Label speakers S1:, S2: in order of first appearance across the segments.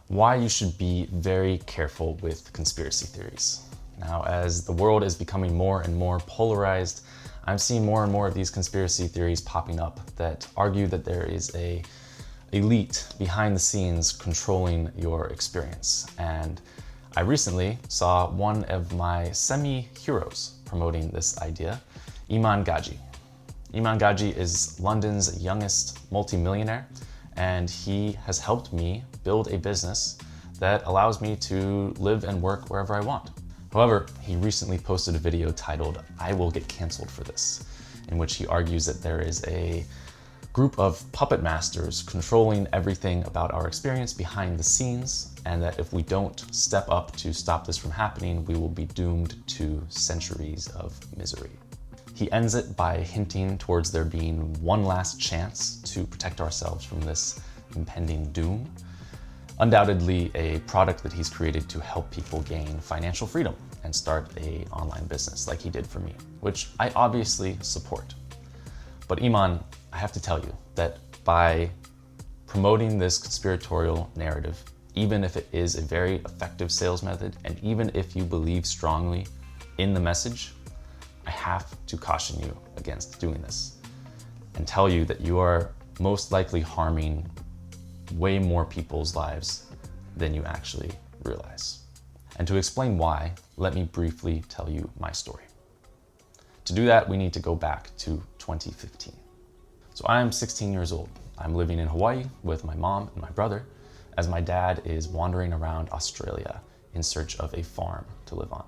S1: why you should be very careful with conspiracy theories. Now, as the world is becoming more and more polarized, I'm seeing more and more of these conspiracy theories popping up that argue that there is a elite behind the scenes controlling your experience. And I recently saw one of my semi-heroes promoting this idea, Iman Gaji. Iman Gaji is London's youngest multimillionaire, and he has helped me build a business that allows me to live and work wherever I want. However, he recently posted a video titled, "I Will Get Canceled for This," in which he argues that there is a group of puppet masters controlling everything about our experience behind the scenes, and that if we don't step up to stop this from happening, we will be doomed to centuries of misery. He ends it by hinting towards there being one last chance to protect ourselves from this impending doom. Undoubtedly a product that he's created to help people gain financial freedom and start an online business like he did for me, which I obviously support. But Iman, I have to tell you that by promoting this conspiratorial narrative, even if it is a very effective sales method, and even if you believe strongly in the message, I have to caution you against doing this and tell you that you are most likely harming way more people's lives than you actually realize. And to explain why, let me briefly tell you my story. To do that, we need to go back to 2015. So I am 16 years old. I'm living in Hawaii with my mom and my brother, as my dad is wandering around Australia in search of a farm to live on.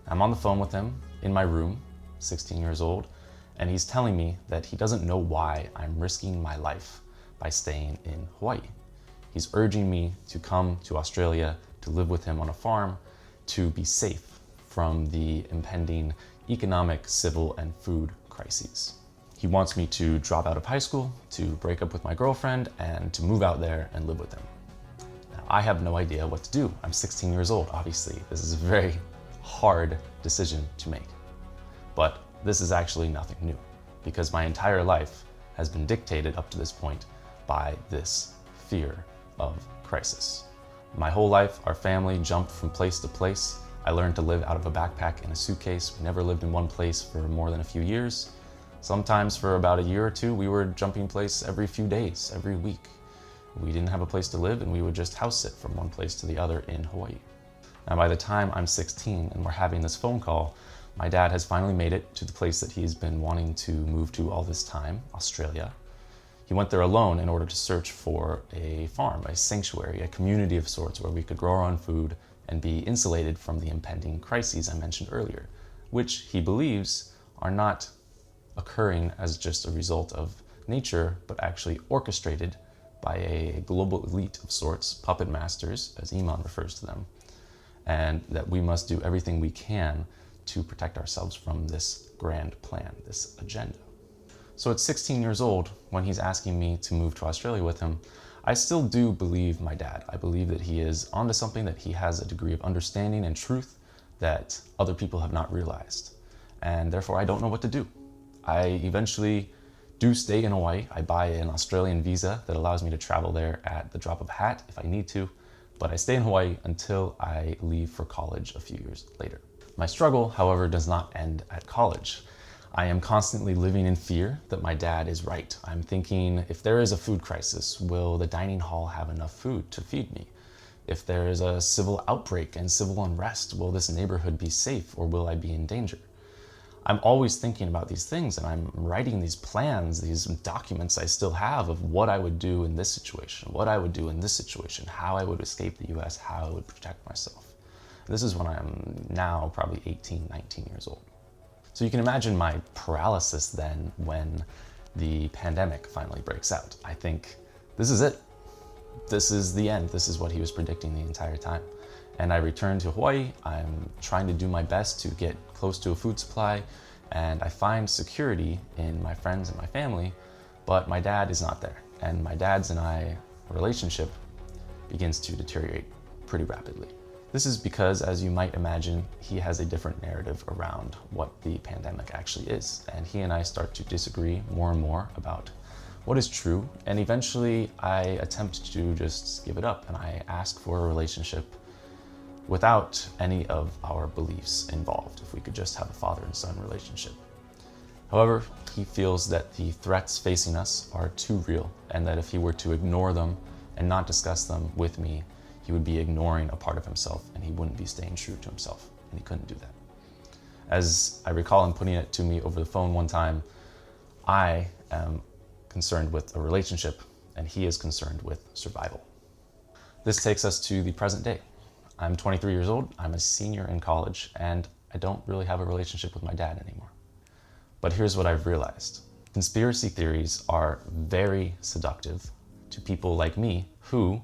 S1: I'm on the phone with him in my room, 16 years old, and he's telling me that he doesn't know why I'm risking my life by staying in Hawaii. He's urging me to come to Australia to live with him on a farm to be safe from the impending economic, civil, and food crises. He wants me to drop out of high school, to break up with my girlfriend, and to move out there and live with him. Now, I have no idea what to do. I'm 16 years old, obviously. This is a very hard decision to make. But this is actually nothing new, because my entire life has been dictated up to this point by this fear of crisis. My whole life, our family jumped from place to place. I learned to live out of a backpack and a suitcase. We never lived in one place for more than a few years. Sometimes for about a year or two, we were jumping place every few days, every week. We didn't have a place to live, and we would just house sit from one place to the other in Hawaii. Now, by the time I'm 16 and we're having this phone call, my dad has finally made it to the place that he's been wanting to move to all this time, Australia. He went there alone in order to search for a farm, a sanctuary, a community of sorts where we could grow our own food and be insulated from the impending crises I mentioned earlier, which he believes are not occurring as just a result of nature, but actually orchestrated by a global elite of sorts, puppet masters, as Iman refers to them, and that we must do everything we can to protect ourselves from this grand plan, this agenda. So at 16 years old, when he's asking me to move to Australia with him, I still do believe my dad. I believe that he is onto something, that he has a degree of understanding and truth that other people have not realized. And therefore, I don't know what to do. I eventually do stay in Hawaii. I buy an Australian visa that allows me to travel there at the drop of a hat if I need to, but I stay in Hawaii until I leave for college a few years later. My struggle, however, does not end at college. I am constantly living in fear that my dad is right. I'm thinking, if there is a food crisis, will the dining hall have enough food to feed me? If there is a civil outbreak and civil unrest, will this neighborhood be safe, or will I be in danger? I'm always thinking about these things, and I'm writing these plans, these documents I still have of what I would do in this situation, what I would do in this situation, how I would escape the US, how I would protect myself. This is when I'm now probably 18, 19 years old. So you can imagine my paralysis then when the pandemic finally breaks out. I think, this is it. This is the end. This is what he was predicting the entire time. And I return to Hawaii. I'm trying to do my best to get close to a food supply, and I find security in my friends and my family, but my dad is not there. And my dad's and I relationship begins to deteriorate pretty rapidly. This is because, as you might imagine, he has a different narrative around what the pandemic actually is. And he and I start to disagree more and more about what is true, and eventually I attempt to just give it up and I ask for a relationship without any of our beliefs involved, if we could just have a father and son relationship. However, he feels that the threats facing us are too real, and that if he were to ignore them and not discuss them with me, he would be ignoring a part of himself and he wouldn't be staying true to himself, and he couldn't do that. As I recall him putting it to me over the phone one time, I am concerned with a relationship and he is concerned with survival. This takes us to the present day. I'm 23 years old, I'm a senior in college, and I don't really have a relationship with my dad anymore. But here's what I've realized. Conspiracy theories are very seductive to people like me who,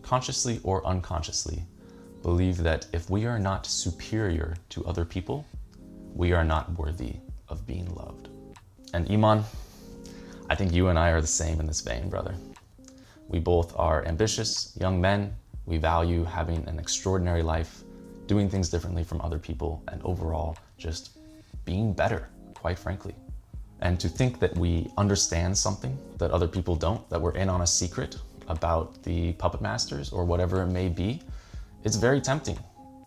S1: consciously or unconsciously, believe that if we are not superior to other people, we are not worthy of being loved. And Iman, I think you and I are the same in this vein, brother. We both are ambitious young men. We value having an extraordinary life, doing things differently from other people, and overall just being better, quite frankly. And to think that we understand something that other people don't, that we're in on a secret about the puppet masters or whatever it may be, it's very tempting.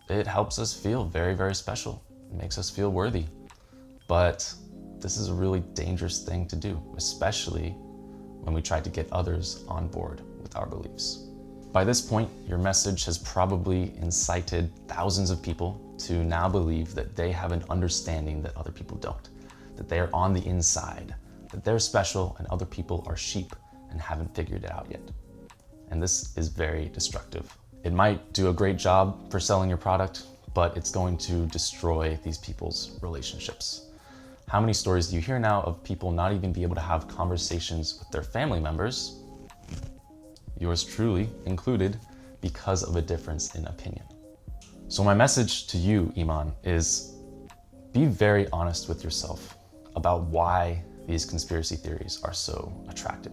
S1: It helps us feel very, very special. It makes us feel worthy. But this is a really dangerous thing to do, especially when we try to get others on board with our beliefs. By this point, your message has probably incited thousands of people to now believe that they have an understanding that other people don't, that they are on the inside, that they're special and other people are sheep and haven't figured it out yet. And this is very destructive. It might do a great job for selling your product, but it's going to destroy these people's relationships. How many stories do you hear now of people not even be able to have conversations with their family members, yours truly included, because of a difference in opinion? So my message to you, Iman, is be very honest with yourself about why these conspiracy theories are so attractive.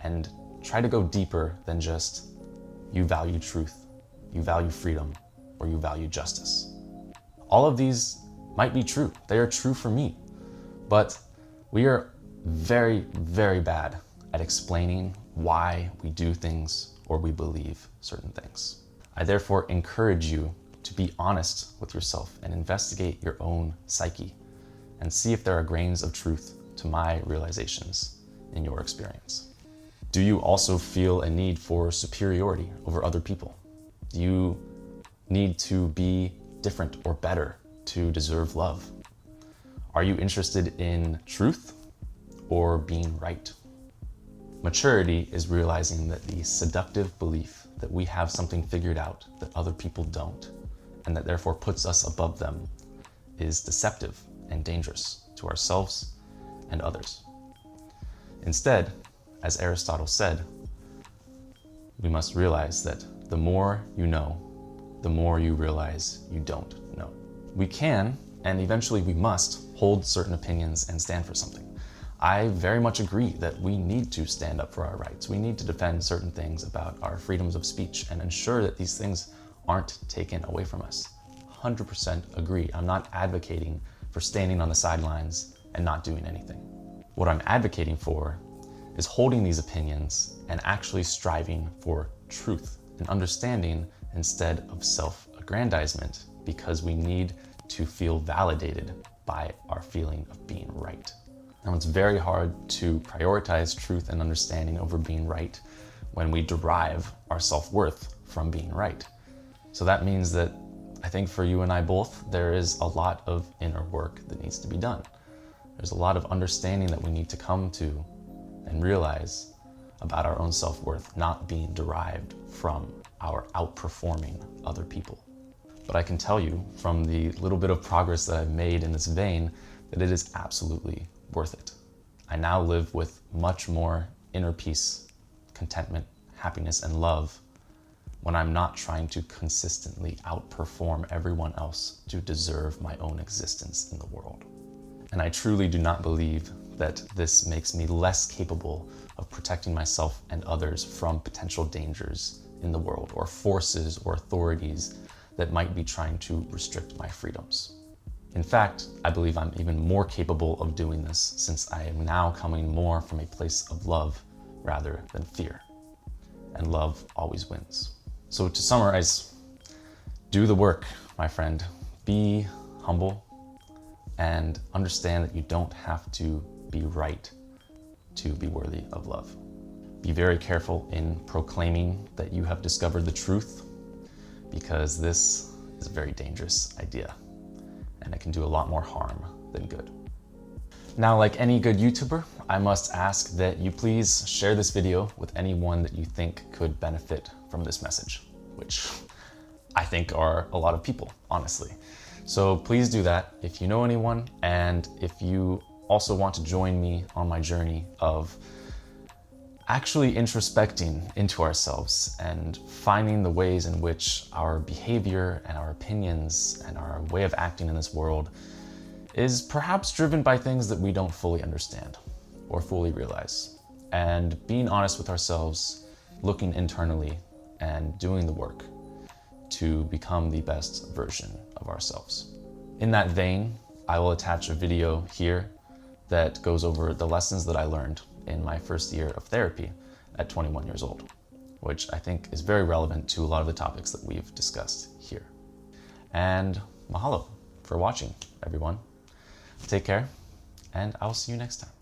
S1: And try to go deeper than just you value truth, you value freedom, or you value justice. All of these might be true. They are true for me. But we are very, very bad at explaining why we do things or we believe certain things. I therefore encourage you to be honest with yourself and investigate your own psyche and see if there are grains of truth to my realizations in your experience. Do you also feel a need for superiority over other people? Do you need to be different or better to deserve love? Are you interested in truth or being right? Maturity is realizing that the seductive belief that we have something figured out that other people don't, and that therefore puts us above them, is deceptive and dangerous to ourselves and others. Instead, as Aristotle said, we must realize that the more you know, the more you realize you don't know. We can, and eventually we must, hold certain opinions and stand for something. I very much agree that we need to stand up for our rights. We need to defend certain things about our freedoms of speech and ensure that these things aren't taken away from us. 100% agree. I'm not advocating for standing on the sidelines and not doing anything. What I'm advocating for is holding these opinions and actually striving for truth and understanding instead of self-aggrandizement, because we need to feel validated by our feeling of being right. Now, it's very hard to prioritize truth and understanding over being right when we derive our self-worth from being right. So that means that I think for you and I both, there is a lot of inner work that needs to be done. There's a lot of understanding that we need to come to and realize about our own self-worth not being derived from our outperforming other people. But I can tell you from the little bit of progress that I've made in this vein that it is absolutely worth it. I now live with much more inner peace, contentment, happiness, and love when I'm not trying to consistently outperform everyone else to deserve my own existence in the world. And I truly do not believe that this makes me less capable of protecting myself and others from potential dangers in the world or forces or authorities that might be trying to restrict my freedoms. In fact, I believe I'm even more capable of doing this since I am now coming more from a place of love rather than fear. And love always wins. So to summarize, do the work, my friend. Be humble and understand that you don't have to be right to be worthy of love. Be very careful in proclaiming that you have discovered the truth, because this is a very dangerous idea and it can do a lot more harm than good. Now, like any good YouTuber, I must ask that you please share this video with anyone that you think could benefit from this message, which I think are a lot of people, honestly. So please do that if you know anyone, and if you also want to join me on my journey of actually introspecting into ourselves and finding the ways in which our behavior and our opinions and our way of acting in this world is perhaps driven by things that we don't fully understand or fully realize. And being honest with ourselves, looking internally and doing the work to become the best version of ourselves. In that vein, I will attach a video here that goes over the lessons that I learned in my first year of therapy at 21 years old, which I think is very relevant to a lot of the topics that we've discussed here. And mahalo for watching, everyone. Take care, and I'll see you next time.